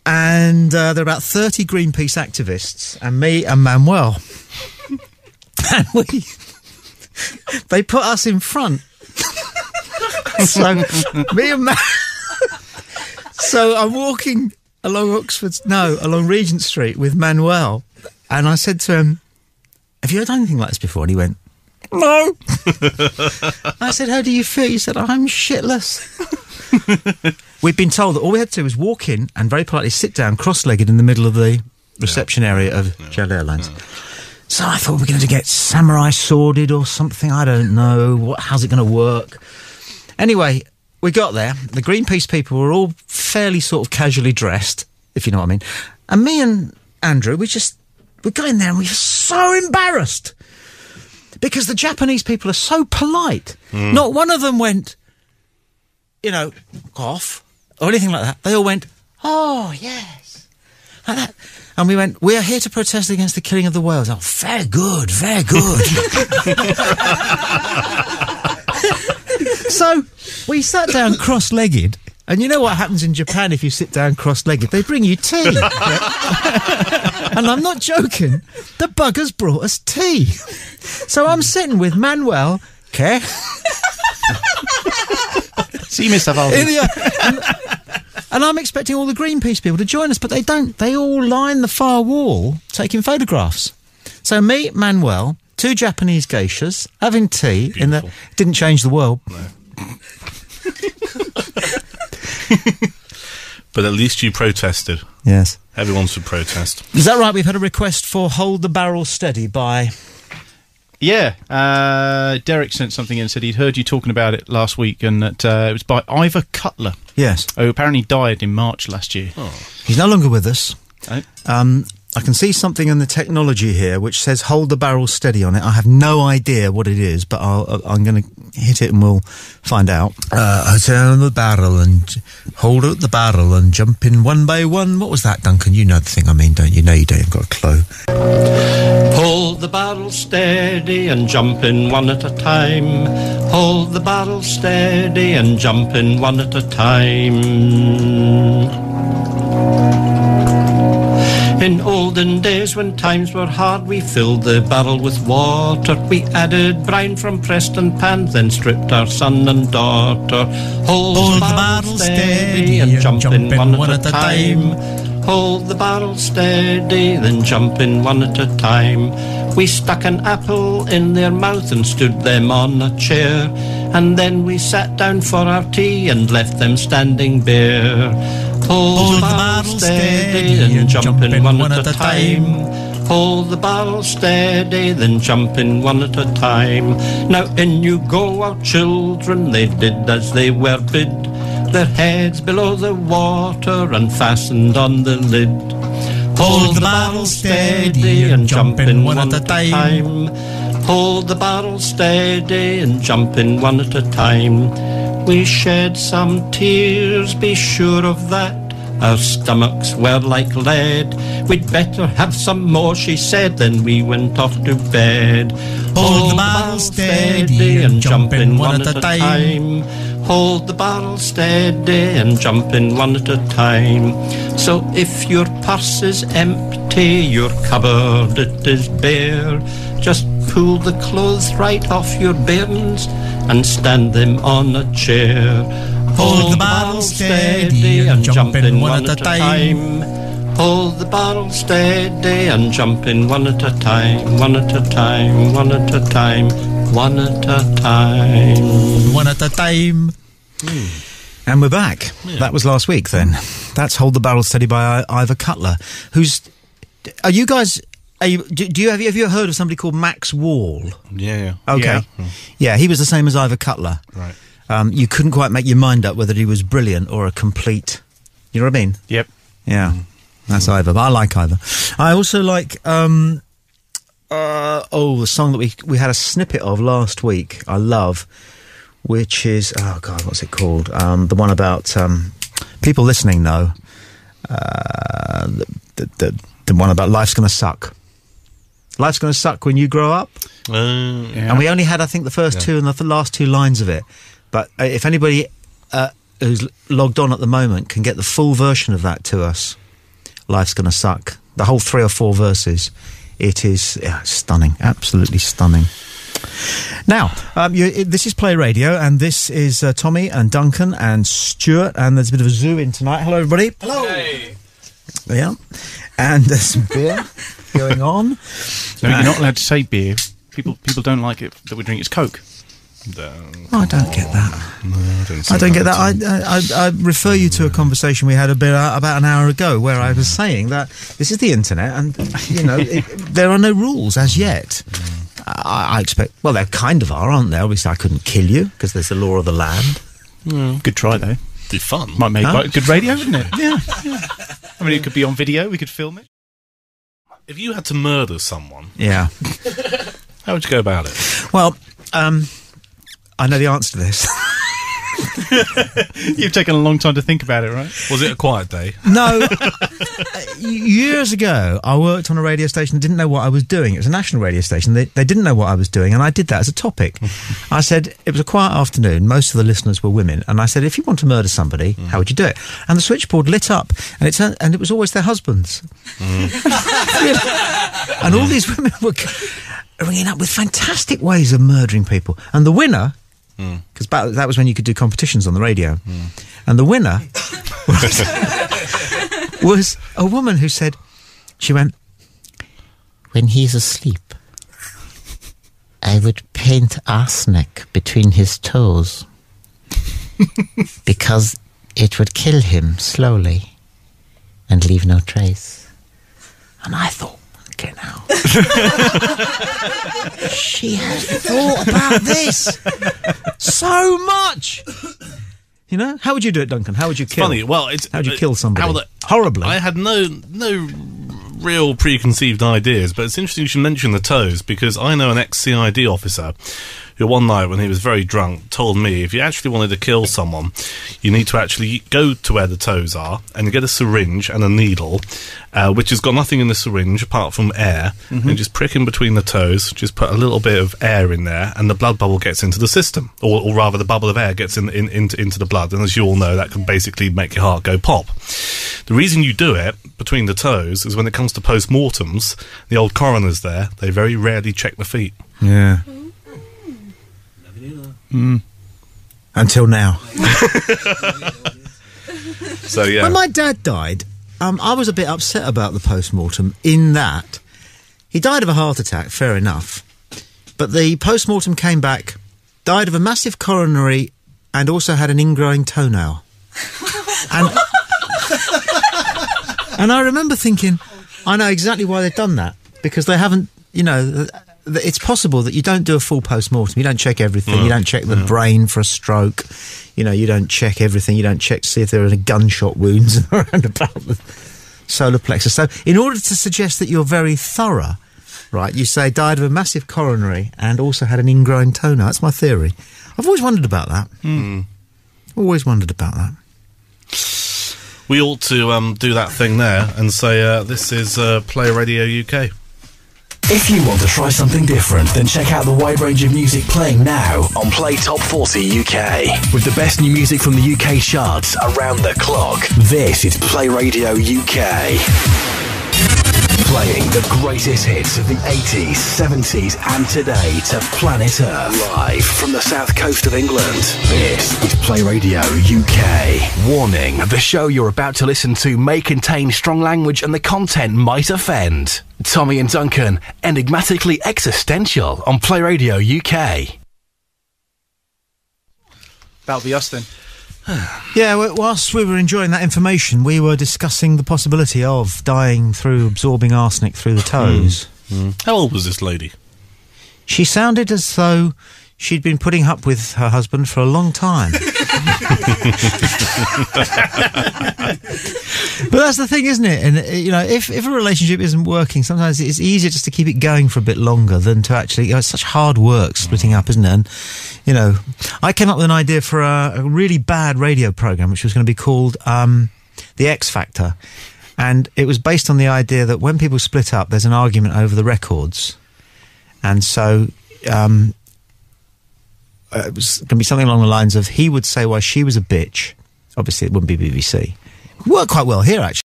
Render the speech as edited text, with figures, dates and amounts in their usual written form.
And there are about 30 Greenpeace activists and me and Manuel. And they put us in front. So me and so I'm walking along along Regent Street with Manuel, and I said to him, "Have you ever done anything like this before?" And he went, "No." I said, "How do you feel?" He said, "I'm shitless." We'd been told that all we had to do was walk in and very politely sit down cross-legged in the middle of the reception area of Jet Airlines. Yeah. So I thought we're going to get samurai sworded or something. I don't know. How's it going to work? Anyway, we got there. The Greenpeace people were all fairly sort of casually dressed, if you know what I mean. And me and Andrew, we got in there and we were so embarrassed because the Japanese people are so polite. Not one of them went, off or anything like that. They all went, "Oh, yes," like that. And we went, "We are here to protest against the killing of the whales." Oh, very good, very good. So we sat down cross-legged, and you know what happens in Japan if you sit down cross-legged? They bring you tea. And I'm not joking. The buggers brought us tea. So I'm sitting with Manuel, okay? See, Mr. Valdi. And I'm expecting all the Greenpeace people to join us, but they don't. They all line the far wall taking photographs. So me, Manuel, 2 Japanese geishas, having tea. Beautiful. Didn't change the world. No. But at least you protested. Yes. Everyone should protest. Is that right? We've had a request for Hold the Barrel Steady by... Yeah, Derek sent something in and said he'd heard you talking about it last week, and that it was by Ivor Cutler. Yes. Who apparently died in March last year. Oh. He's no longer with us. Oh. I can see something in the technology here which says "Hold the Barrel Steady" on it. I have no idea what it is, but I'm going to hit it and we'll find out. Turn the barrel and hold out the barrel and jump in one by one. What was that, Duncan? You know the thing I mean, don't you? No, you don't. You've got a clue. Hold the barrel steady and jump in one at a time. Hold the barrel steady and jump in one at a time. In olden days when times were hard, we filled the barrel with water. We added brine from Preston pan, then stripped our son and daughter. Hold the barrel steady and jump in one at a time. Hold the barrel steady, then jump in one at a time. We stuck an apple in their mouth and stood them on a chair, and then we sat down for our tea and left them standing bare. Hold the barrel steady and jump in one at a time. Hold the barrel steady, then jump in one at a time. Now in you go, our children, they did as they were bid. Their heads below the water and fastened on the lid. Hold the barrel steady and jump in one at a time. Hold the barrel steady and jump in one at a time. We shed some tears, be sure of that. Our stomachs were like lead. We'd better have some more, she said. Then we went off to bed. Hold the barrel steady and jump in one at a time. Hold the barrel steady and jump in one at a time. So if your purse is empty, your cupboard it is bare, just pull the clothes right off your bairns and stand them on a chair. Hold the barrel steady and jump in one at a time. Hold the barrel steady and jump in one at a time. One at a time, one at a time, one at a time. One at a time. And we're back. Yeah. That was last week then. That's Hold the Barrel Steady by Ivor Cutler. Are you guys... have you heard of somebody called Max Wall? Yeah. Okay. Yeah, he was the same as Ivor Cutler. Right. You couldn't quite make your mind up whether he was brilliant or a complete... You know what I mean? Yep. Yeah. That's Ivor. But I like Ivor. I also like... the song that we had a snippet of last week, I love, which is... Oh, God, what's it called? The one about... people listening know. The one about life's gonna suck. Life's gonna suck when you grow up. Yeah. And we only had, I think, the first two and the last 2 lines of it. But if anybody who's logged on at the moment can get the full version of that to us, Life's Gonna Suck. The whole 3 or 4 verses. It is stunning, absolutely stunning. Now, this is Play Radio, and this is Tommy and Duncan and Stuart, and there's a bit of a zoo in tonight. Hello, everybody. Hello. Hey. Yeah, and there's some beer going on. No, you're not allowed to say beer. People don't like it that we drink. It's Coke. I don't get that. No, I don't get that. I refer you to a conversation we had about an hour ago where I was saying that this is the internet and, there are no rules as yet. I expect, well, there kind of are, aren't there? Obviously, I couldn't kill you because there's the law of the land. Good try, though. Be fun. Might make quite good radio, wouldn't it? Yeah. I mean, it could be on video. We could film it. If you had to murder someone, yeah, how would you go about it? Well, I know the answer to this. You've taken a long time to think about it, right? Was it a quiet day? No. Years ago, I worked on a radio station that didn't know what I was doing. It was a national radio station. They didn't know what I was doing, and I did that as a topic. I said, it was a quiet afternoon. Most of the listeners were women. And I said, if you want to murder somebody, how would you do it? And the switchboard lit up, and it was always their husbands. And all these women were ringing up with fantastic ways of murdering people. And the winner... because that was when you could do competitions on the radio. And the winner was a woman who said, she went, when he's asleep, I would paint arsenic between his toes because it would kill him slowly and leave no trace. And I thought, okay, now. She has thought about this so much. You know, how would you do it, Duncan? How would you kill? Funny. Well, how would you kill somebody? Horribly. I had no real preconceived ideas, but it's interesting you should mention the toes because I know an ex-CID officer who one night when he was very drunk told me if you actually wanted to kill someone, you need to actually go to where the toes are and get a syringe and a needle, which has got nothing in the syringe apart from air, and just prick in between the toes, just put a little bit of air in there, and the blood bubble gets into the system, or rather the bubble of air gets into the blood, and as you all know, that can basically make your heart go pop. The reason you do it between the toes is when it comes to post-mortems, the old coroners there, they very rarely check the feet. Yeah. Until now. So yeah. When my dad died, I was a bit upset about the post-mortem in that he died of a heart attack, fair enough, but the post-mortem came back, died of a massive coronary and also had an ingrowing toenail. And I remember thinking, I know exactly why they've done that, because they haven't, it's possible that you don't do a full post-mortem. You don't check everything. You don't check the brain for a stroke. You don't check everything. You don't check to see if there are any gunshot wounds around about the solar plexus. So in order to suggest that you're very thorough, right, you say died of a massive coronary and also had an ingrowing toenail. That's my theory. I've always wondered about that. Always wondered about that. We ought to do that thing there and say this is Play Radio UK. If you want to try something different, then check out the wide range of music playing now on Play Top 40 UK. With the best new music from the UK charts around the clock. This is Play Radio UK. Playing the greatest hits of the 80s, 70s and today to planet Earth. Live from the south coast of England. This is Play Radio UK. Warning, the show you're about to listen to may contain strong language and the content might offend. Tommy and Duncan, enigmatically existential on Play Radio UK. That'll be us then. Yeah, whilst we were enjoying that information, we were discussing the possibility of dying through absorbing arsenic through the toes. How old was this lady? She sounded as though she'd been putting up with her husband for a long time. But that's the thing, isn't it? And if a relationship isn't working, sometimes it's easier just to keep it going for a bit longer than to actually. It's such hard work splitting up, isn't it? And I came up with an idea for a really bad radio program, which was going to be called The X Factor, and it was based on the idea that when people split up, there's an argument over the records, and so. It was going to be something along the lines of he would say why she was a bitch. Obviously, it wouldn't be BBC. It worked quite well here, actually.